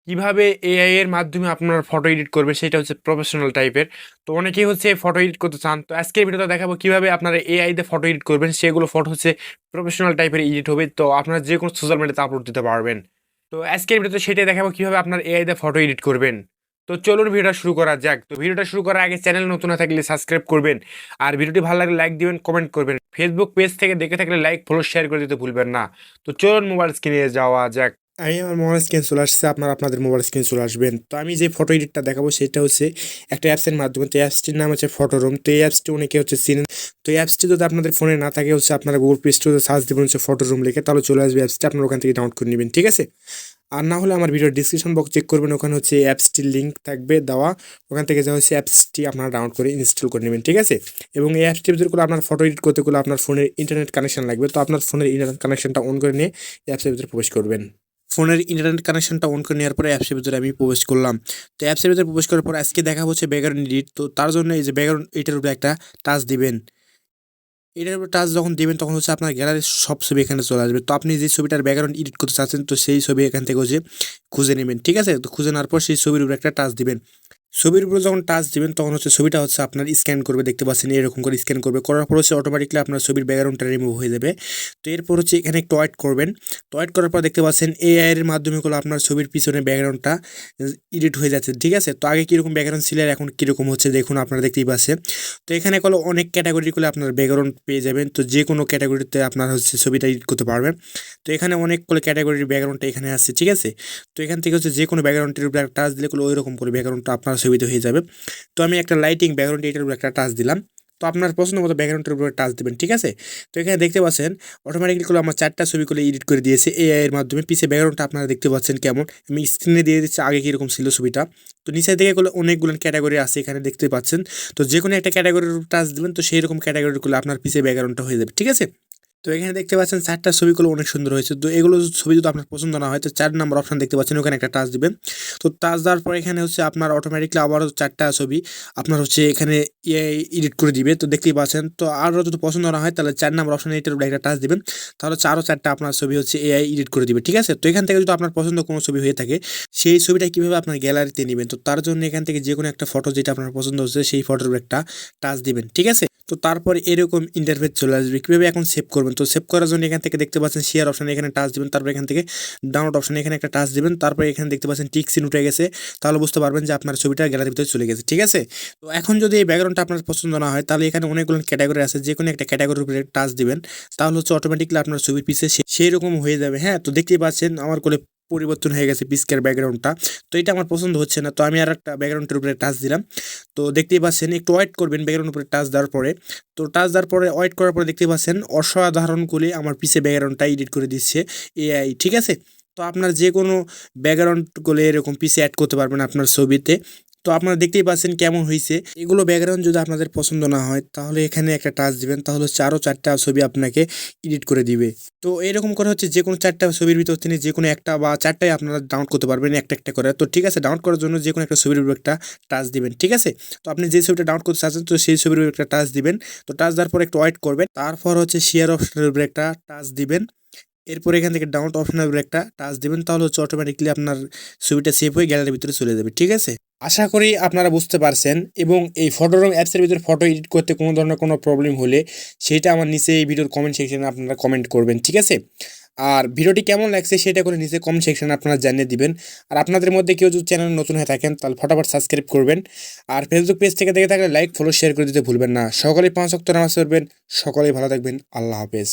কিভাবে এআই এর মাধ্যমে আপনার ফটো এডিট করবে সেটা হচ্ছে প্রফেশনাল টাইপের। তো অনেকেই হচ্ছে ফটো এডিট করতে চান। তো আজকের ভিডিওতে দেখাবো কিভাবে আপনারা এআই দিয়ে ফটো এডিট করবেন, সেগুলো ফটো হচ্ছে প্রফেশনাল টাইপের এডিট হবে। তো আপনারা যে কোনো সোশ্যাল মিডিয়াতে আপলোড দিতে পারবেন। তো আজকের ভিডিওতে সেটাই দেখাবো কিভাবে আপনার এআই দিয়ে ফটো এডিট করবেন। তো চলুন ভিডিওটা শুরু করা যাক। তো ভিডিওটা শুরু করার আগে চ্যানেল নতুন না থাকলে সাবস্ক্রাইব করবেন, আর ভিডিওটি ভালো লাগলে লাইক দিবেন, কমেন্ট করবেন। ফেসবুক পেজ থেকে দেখে থাকলে লাইক ফলো শেয়ার করে দিতে ভুলবেন না। তো চলুন মোবাইল স্ক্রিনে যাওয়া যাক। আমি আমার মোবাইল স্ক্রিন চলে আসছে, আপনাদের মোবাইল স্ক্রিন চলে আসবেন। তো আমি যে ফটো এডিটটা দেখাবো সেটা হচ্ছে একটা অ্যাপসের মাধ্যমে। তো অ্যাপসটির নাম হচ্ছে ফটো রুম। তো এই অ্যাপসটি অনেকে হচ্ছে চিনেন। তো এই অ্যাপসটি যদি আপনাদের ফোনে না থাকে হচ্ছে আপনারা গুগল প্লে স্টোরে সার্চ দেবেন হচ্ছে ফটো রুম লিখে, তাহলে চলে আসবে অ্যাপসটি, আপনারা ওখান থেকে ডাউনলোড করে নেবেন, ঠিক আছে। আর না হলে আমার ভিডিওর ডিসক্রিপশন বক্স চেক করবেন, ওখানে হচ্ছে অ্যাপসটির লিঙ্ক থাকবে দেওয়া। ওখান থেকে যা হচ্ছে অ্যাপসটি আপনারা ডাউনলোড করে ইনস্টল করে নেবেন, ঠিক আছে। এবং এই অ্যাপসটির ভিতরে করে আপনার ফটো এডিট করতে গেলে আপনার ফোনের ইন্টারনেট কানেকশন লাগবে। তো আপনার ফোনের ইন্টারনেট কানেকশনটা অন করে নিয়ে অ্যাপসের ভিতরে প্রবেশ করবেন। ফোনের ইন্টারনেট কানেকশনটা অন করে নেওয়ার পরে অ্যাপসের ভিতরে আমি প্রবেশ করলাম। তো অ্যাপসের ভিতরে প্রবেশ করার পর আজকে দেখা হচ্ছে ব্যাকগ্রাউন্ড এডিট। তো তার জন্য এই যে ব্যাকগ্রাউন্ড এটার উপরে একটা টাচ দিবেন। এটার উপর টাচ যখন দিবেন তখন হচ্ছে আপনার গ্যালারির সব ছবি এখানে চলে আসবে। তো আপনি যে ছবিটার ব্যাকগ্রাউন্ড এডিট করতে চাচ্ছেন তো সেই ছবি এখান থেকে হচ্ছে খুঁজে নেবেন, ঠিক আছে। তো খুঁজে নেওয়ার পর সেই ছবির উপরে একটা টাচ দিবেন। ছবির উপরে যখন টাচ দিবেন তখন হচ্ছে ছবিটা হচ্ছে আপনার স্ক্যান করবে, দেখতে পাচ্ছেন এরকম করে স্ক্যান করবে। করার পর হচ্ছে অটোমেটিকলি আপনার ছবির ব্যাকগ্রাউন্ডটা রিমুভ হয়ে যাবে। তো এরপর হচ্ছে এখানে একটু ওয়েট করবেন। তো ওয়েট করার পর দেখতে পাচ্ছেন এআই এর মাধ্যমে করে আপনার ছবির পিছনে ব্যাকগ্রাউন্ডটা এডিট হয়ে যাচ্ছে, ঠিক আছে। তো আগে কীরকম ব্যাকগ্রাউন্ড ছিল আর এখন কীরকম হচ্ছে দেখুন, আপনারা দেখতেই পাচ্ছেন। তো এখানে করলে অনেক ক্যাটাগরি করে আপনার ব্যাকগ্রাউন্ড পেয়ে যাবেন। তো যে কোনো ক্যাটাগরিতে আপনার হচ্ছে ছবিটা এডিট করতে পারবেন। তো এখানে অনেকগুলো ক্যাটাগরির ব্যাকগ্রাউন্ডটা এখানে আসছে, ঠিক আছে। তো এখান থেকে হচ্ছে যে কোনো ব্যাকগ্রাউন্ডের উপরে একটা টাচ দিলে ওই রকম করে ব্যাকগ্রাউন্ডটা আপনার ছবিতে হয়ে যাবে। তো আমি একটা লাইটিং ব্যাকগ্রাউন্ড এটার উপরে একটা টাচ দিলাম। তো আপনার পছন্দ মতো ব্যাকগ্রাউন্ডের উপরে টাচ দেবেন, ঠিক আছে। তো এখানে দেখতে পাচ্ছেন অটোমেটিকলি করে আমার 4টা ছবি করে এডিট করে দিয়েছে এআই এর মাধ্যমে। পিছে ব্যাকগ্রাউন্ডটা আপনারা দেখতে পাচ্ছেন কেমন, আমি স্ক্রিনে দিয়ে দিচ্ছি আগে কীরকম ছিল ছবিটা। তো নিচের দিকে করলে অনেকগুলো ক্যাটাগরি আছে এখানে দেখতে পাচ্ছেন। তো যে কোনো একটা ক্যাটাগরির টাচ দেবেন, তো সেই রকম ক্যাটাগরি করলে আপনার পিছে ব্যাকগ্রাউন্ডটা হয়ে যাবে, ঠিক আছে। তো এখানে দেখতে পাচ্ছেন 4টা ছবিগুলো অনেক সুন্দর হয়েছে। তো এগুলো ছবি যদি আপনার পছন্দ না হয় তো 4 নম্বর অপশন দেখতে পাচ্ছেন, ওখানে একটা টাচ দিবেন। তো টাচ দেওয়ার পর এখানে হচ্ছে আপনার অটোমেটিকলি আবারও 4টা ছবি আপনার হচ্ছে এখানে এডিট করে দিবে। তো দেখতেই পাচ্ছেন। তো আরও যদি পছন্দ না হয় তাহলে 4 নম্বর অপশানে এটার উপরে একটা টাচ দিবেন, তাহলে হচ্ছে আরও 4টা আপনার ছবি হচ্ছে এআই এডিট করে দিবে, ঠিক আছে। তো এখান থেকে যদি আপনার পছন্দ কোনো ছবি হয়ে থাকে সেই ছবিটা কীভাবে আপনার গ্যালারিতে নেবেন, তো তার জন্য এখান থেকে যে কোনো একটা ফটো যেটা আপনার পছন্দ হচ্ছে সেই ফটোর উপরে একটা টাচ দিবেন, ঠিক আছে। তো তারপর এরকম ইন্টারফেস চলে আসবে। কীভাবে এখন সেভ করবেন, তো সেভ করার জন্য এখান থেকে দেখতে পাচ্ছেন শেয়ার অপশানে এখানে টাচ দিবেন, তারপর এখান থেকে ডাউনলোড অপশানে এখানে একটা টাচ দিবেন, তারপর এখানে দেখতে পাচ্ছেন টিক চিহ্ন উঠে গেছে, তাহলে বুঝতে পারবেন যে আপনার ছবিটা গ্যালারির ভিতরে চলে গেছে, ঠিক আছে। তো এখন যদি এই ব্যাকগ্রাউন্ডটা আপনার পছন্দ না হয় তাহলে এখানে অনেকগুলো ক্যাটাগরি আছে, যে কোনো একটা ক্যাটাগরির উপরে টাচ দিবেন, তাহলে হচ্ছে অটোমেটিকলি আপনার ছবির পিছে সেই রকম হয়ে যাবে। হ্যাঁ, তো দেখতেই পাচ্ছেন আমার কোলে পরিবর্তন হয়ে গেছে পিসকের ব্যাকগ্রাউন্ডটা। তো এটা আমার পছন্দ হচ্ছে না, তো আমি আর একটা ব্যাকগ্রাউন্ডের উপরে টাচ দিলাম। তো দেখতেই পাচ্ছেন একটু ওয়েট করবেন ব্যাকগ্রাউন্ডের উপরে টাচ দেওয়ার পরে। তো টাচ দেওয়ার পরে ওয়েট করার পরে দেখতে পাচ্ছেন অসাধারণ করে আমার পিছে ব্যাকগ্রাউন্ডটা এডিট করে দিচ্ছে এআই, ঠিক আছে। তো আপনার যে কোনো ব্যাকগ্রাউন্ড করলে এরকম পিছে অ্যাড করতে পারবেন আপনার ছবিতে। তো আপনারা দেখতেই পাচ্ছেন কেমন হয়েছে। এগুলো ব্যাকগ্রাউন্ড যদি আপনাদের পছন্দ না হয় তাহলে এখানে একটা টাচ দিবেন, তাহলে হচ্ছে আরও 4টা ছবি আপনাকে এডিট করে দিবে। তো এরকম করে হচ্ছে যে কোনো 4টা ছবির ভিতর থেকে যে কোনো একটা বা 4টাই আপনারা ডাউনলোড করতে পারবেন একটা একটা করে। তো ঠিক আছে, ডাউনলোড করার জন্য যে কোনো একটা ছবির উপর একটা টাচ দিবেন, ঠিক আছে। তো আপনি যে ছবিটা ডাউনলোড করতে চাচ্ছেন তো সেই ছবির উপর একটা টাচ দিবেন। তো টাচ দেওয়ার পর একটু ওয়েট করবেন, তারপর হচ্ছে শেয়ার অপশনের উপরে একটা টাচ দিবেন। এরপর এখান থেকে ডাউনলোড অপশনের উপরে একটা টাচ দিবেন, তাহলে হচ্ছে অটোমেটিকলি আপনার ছবিটা সেভ হয়ে গ্যালারির ভিতরে চলে যাবে, ঠিক আছে। আশা করি আপনারা বুঝতে পারছেন। এবং এই ফটোরুম অ্যাপসের ভিতরে ফটো এডিট করতে কোনো ধরনের কোনো প্রবলেম হলে সেটা আমার নিচে এই ভিডিওর কমেন্ট সেকশনে আপনারা কমেন্ট করবেন, ঠিক আছে। আর ভিডিওটি কেমন লাগছে সেটা করে নিচে কমেন্ট সেকশনে আপনারা জানিয়ে দিবেন। আর আপনাদের মধ্যে কেউ যদি চ্যানেল নতুন হয়ে থাকেন তাহলে ফটাফট সাবস্ক্রাইব করবেন। আর ফেসবুক পেজ থেকে দেখে থাকলে লাইক ফলো শেয়ার করে দিতে ভুলবেন না। সকলেই 5 ওয়াক্ত নামাজ পড়বেন, সকলেই ভালো থাকবেন। আল্লাহ হাফেজ।